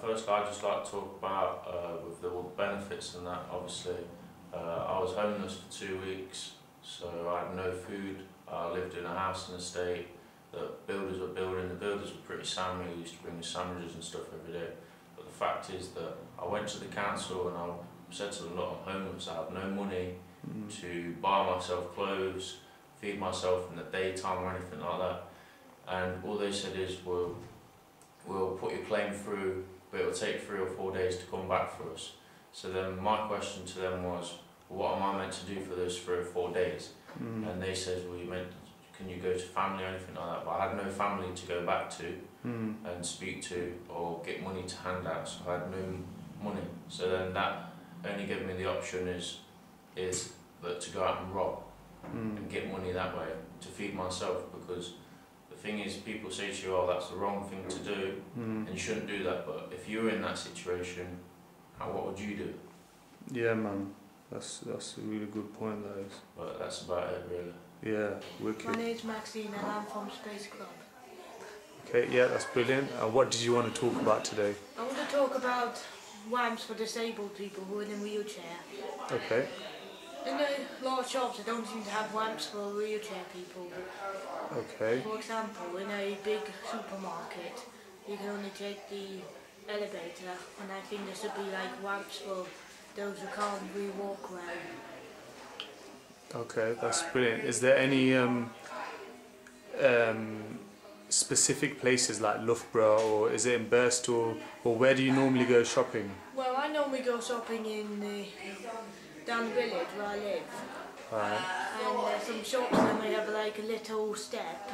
First, I'd just like to talk about with the benefits and that. Obviously, I was homeless for 2 weeks, so I had no food. I lived in a house in the estate that builders were building. The builders were pretty sound. They used to bring me sandwiches and stuff every day. But the fact is that I went to the council and I said to them, look, I'm homeless. I have no money to buy myself clothes, feed myself in the daytime or anything like that. And all they said is, we'll put your claim through, but it'll take 3 or 4 days to come back for us. So then my question to them was, what am I meant to do for those 3 or 4 days? And they said, well, can you go to family or anything like that? But I had no family to go back to and speak to or get money to hand out, so I had no money. So then that only gave me the option is that to go out and rob and get money that way to feed myself, because the thing is, people say to you, oh, that's the wrong thing to do, and you shouldn't do that, but if you were in that situation, what would you do? Yeah, man, that's a really good point, that is. But that's about it, really. Yeah, wicked. My name's Maxine and I'm from Space Club. Okay, yeah, that's brilliant. What did you want to talk about today? I want to talk about ramps for disabled people who are in a wheelchair. Okay. In a lot of shops, they don't seem to have ramps for wheelchair people. Okay. For example, in a big supermarket, you can only take the elevator, and I think there should be like ramps for those who can't really walk well. Okay, that's brilliant. Is there any specific places like Loughborough, or is it in Birstall, or where do you normally go shopping? Well, I normally go shopping down the village where I live. Right. And there's some shops that may have like a little step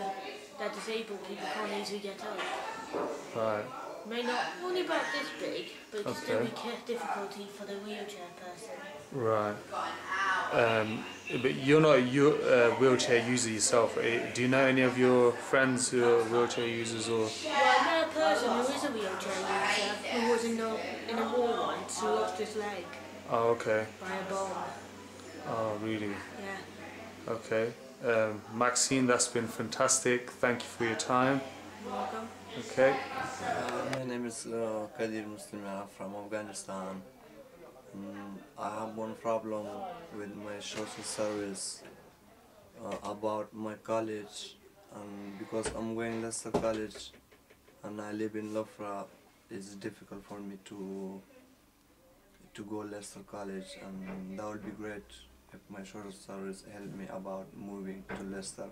that disabled people can't easily get up. Right. May not, only about this big, but it's still be difficulty for the wheelchair person. Right. But you're not a wheelchair user yourself. Do you know any of your friends who are wheelchair users, or? Well, I know a person who is a wheelchair user who was in a war once who lost his leg. Oh, okay. By a bomb. Oh, really? Yeah. Okay. Maxine, that's been fantastic. Thank you for your time. You're welcome. Okay. My name is Kadir Muslim. I'm from Afghanistan. I have one problem with my social service about my college, and because I'm going Leicester College and I live in Loughborough, it's difficult for me to go Leicester College, and that would be great if my social service help me about moving to Leicester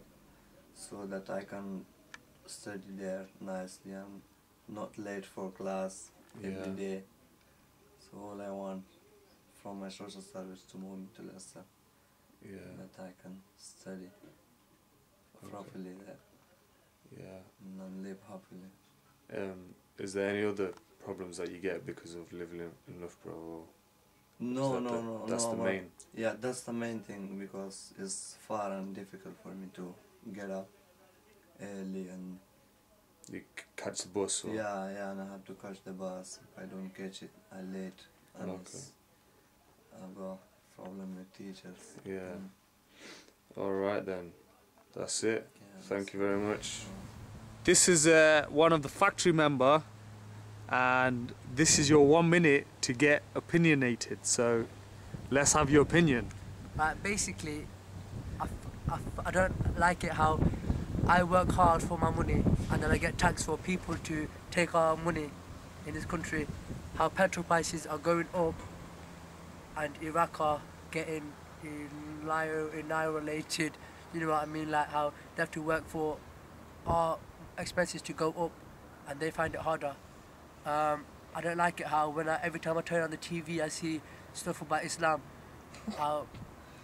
so that I can study there nicely and not late for class every day. So all I want from my social service to move me to Leicester, that I can study properly there, and live happily. Is there any other problems that you get because of living in Loughborough? Or No. That's the main. Yeah, that's the main thing, because it's far and difficult for me to get up early, and you catch the bus. Or? Yeah, and I have to catch the bus. If I don't catch it, I'm late, and I've got problem with teachers. Yeah. All right then, that's it. Yeah, Thank you very much. This is one of the factory member, and this is your 1 minute to get opinionated. So let's have your opinion. Basically, I don't like it how I work hard for my money and then I get taxed for people to take our money in this country. How petrol prices are going up and Iraq are getting annihilated. You know what I mean? Like how they have to work for our expenses to go up and they find it harder. I don't like it how every time I turn on the TV I see stuff about Islam, how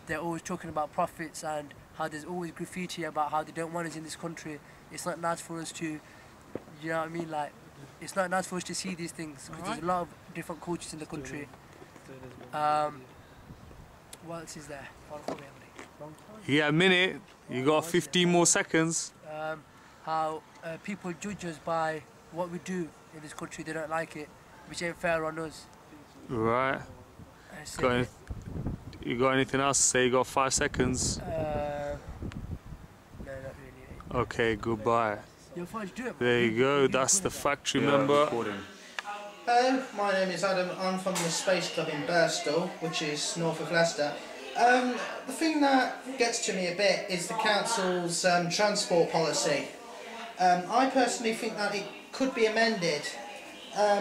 they're always talking about prophets and how there's always graffiti about how they don't want us in this country. It's not nice for us to, you know what I mean, like, it's not nice for us to see these things, because there's a lot of different cultures in the country. What else is there? Yeah, a minute, you got 15 more seconds. How people judge us by what we do in this country, they don't like it, which ain't fair on us. Right. And it's a Got any, bit, you got anything else to say? You got 5 seconds. no, not really. Okay, goodbye. You're fine to do it. There you go. That's the factory member. Hello, my name is Adam. I'm from the Space Club in Birstall, which is north of Leicester. The thing that gets to me a bit is the council's transport policy. I personally think that it could be amended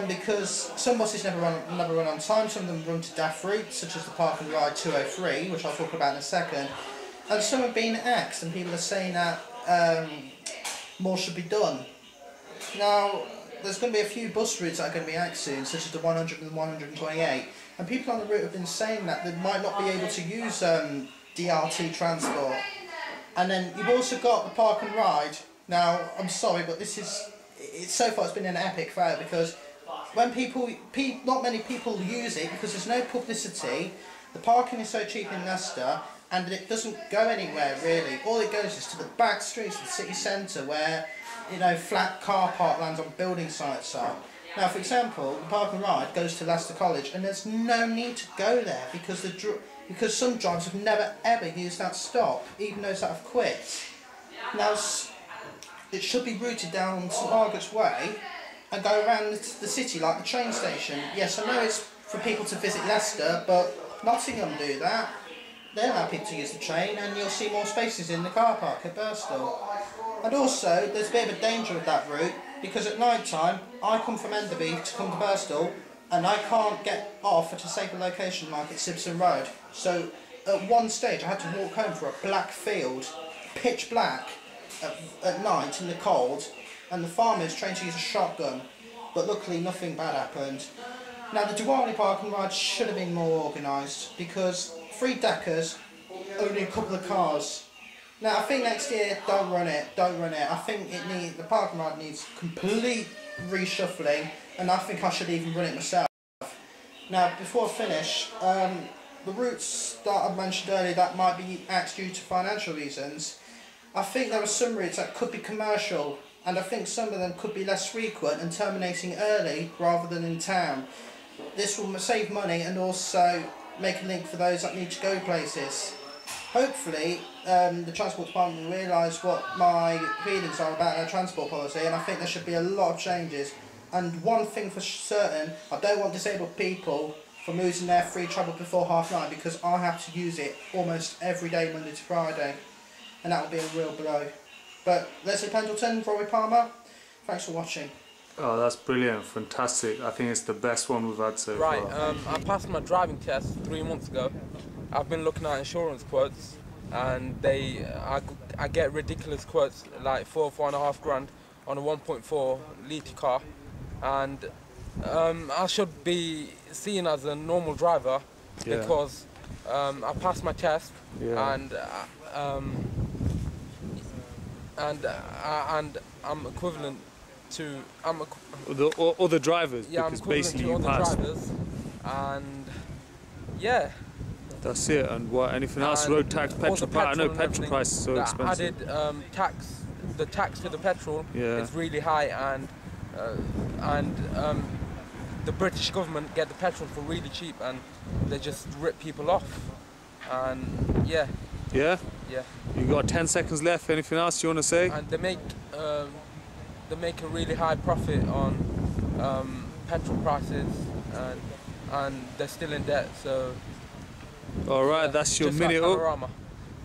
because some buses never run on time, some of them run to daft routes, such as the Park and Ride 203, which I'll talk about in a second, and some have been axed, and people are saying that more should be done. Now, there's going to be a few bus routes that are going to be axed soon, such as the 100 and the 128, and people on the route have been saying that they might not be able to use DRT transport. And then you've also got the Park and Ride. Now, I'm sorry, but so far it's been an epic fail, because when not many people use it because there's no publicity. The parking is so cheap in Leicester, and it doesn't go anywhere really. All it goes is to the back streets of the city centre, where flat car park lands on building sites are. Now, for example, the Park and Ride goes to Leicester College, and there's no need to go there because some drivers have never ever used that stop, even those that have quit. Now, it should be routed down St Margaret's Way and go around the city like the train station. Yes, I know it's for people to visit Leicester, but Nottingham do that. They allow people to use the train, and you'll see more spaces in the car park at Birstall. And also, there's a bit of a danger with that route, because at night time, I come from Enderby to come to Birstall, and I can't get off at a safer location like at Sibson Road. So, at one stage, I had to walk home for a black field, pitch black, at night in the cold, and the farmers trained to use a shotgun, but luckily nothing bad happened. Now, the Diwali Park and Ride should have been more organised, because 3 deckers, only a couple of cars. Now, I think next year, don't run it. I think the Park and Ride needs complete reshuffling, and I think I should even run it myself. Now, before I finish, the routes that I mentioned earlier that might be axed due to financial reasons, I think there are some routes that could be commercial, and I think some of them could be less frequent and terminating early rather than in town. This will save money and also make a link for those that need to go places. Hopefully, the Transport Department will realise what my feelings are about their transport policy, and I think there should be a lot of changes. And one thing for certain, I don't want disabled people from losing their free travel before 9:30, because I have to use it almost every day, Monday to Friday, and that would be a real blow. But Leslie Pendleton, Rory Palmer, thanks for watching. Oh, that's brilliant, fantastic. I think it's the best one we've had so far. Right, I passed my driving test 3 months ago. I've been looking at insurance quotes, and I get ridiculous quotes, like 4.5 grand on a 1.4 litre car, and I should be seen as a normal driver because I passed my test, and I'm equivalent to the other drivers, yeah, because I'm basically to you other passed. drivers, and yeah. That's it. And what? Anything else? Road tax, petrol price. I know petrol price is so expensive. Added the tax for the petrol is really high, and the British government get the petrol for really cheap, and they just rip people off. And yeah. Yeah. Yeah. You got 10 seconds left. Anything else you want to say? And they make a really high profit on petrol prices, and they're still in debt. So. Alright, that's your minute like up.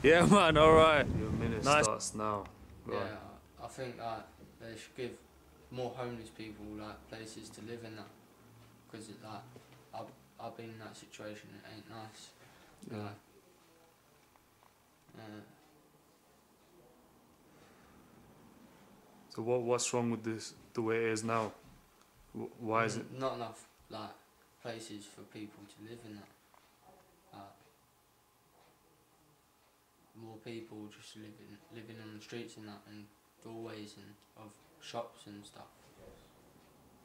Yeah, man, alright. Your minute starts now. Right. Yeah, I think that they should give more homeless people like places to live in that, because I've been in that situation. It ain't nice. Yeah. So what's wrong with this? The way it is now? Why is it? Not enough like places for people to live in that. More people just living on the streets and that, and doorways and of shops and stuff.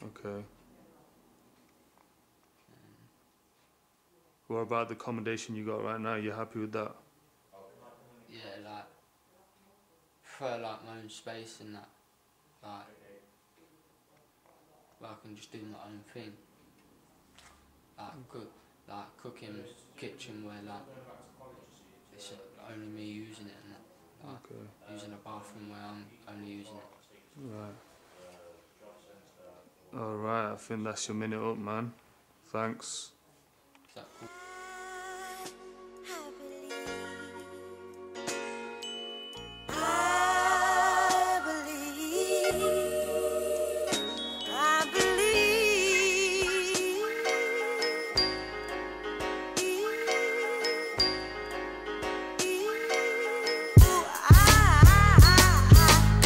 Okay. What about the accommodation you got right now? You happy with that? Yeah, like prefer like my own space and that. Like where I can just do my own thing. Like cooking, kitchen where like it's only me using it and that. Like using a bathroom where I'm only using it. Right. Alright, I think that's your minute up, man. Thanks. Is that cool?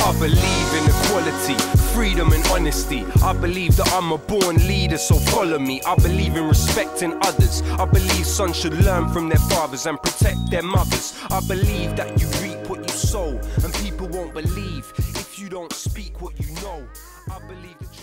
I believe in equality, freedom and honesty. I believe that I'm a born leader, so follow me. I believe in respecting others. I believe sons should learn from their fathers and protect their mothers. I believe that you reap what you sow, and people won't believe if you don't speak what you know. I believe that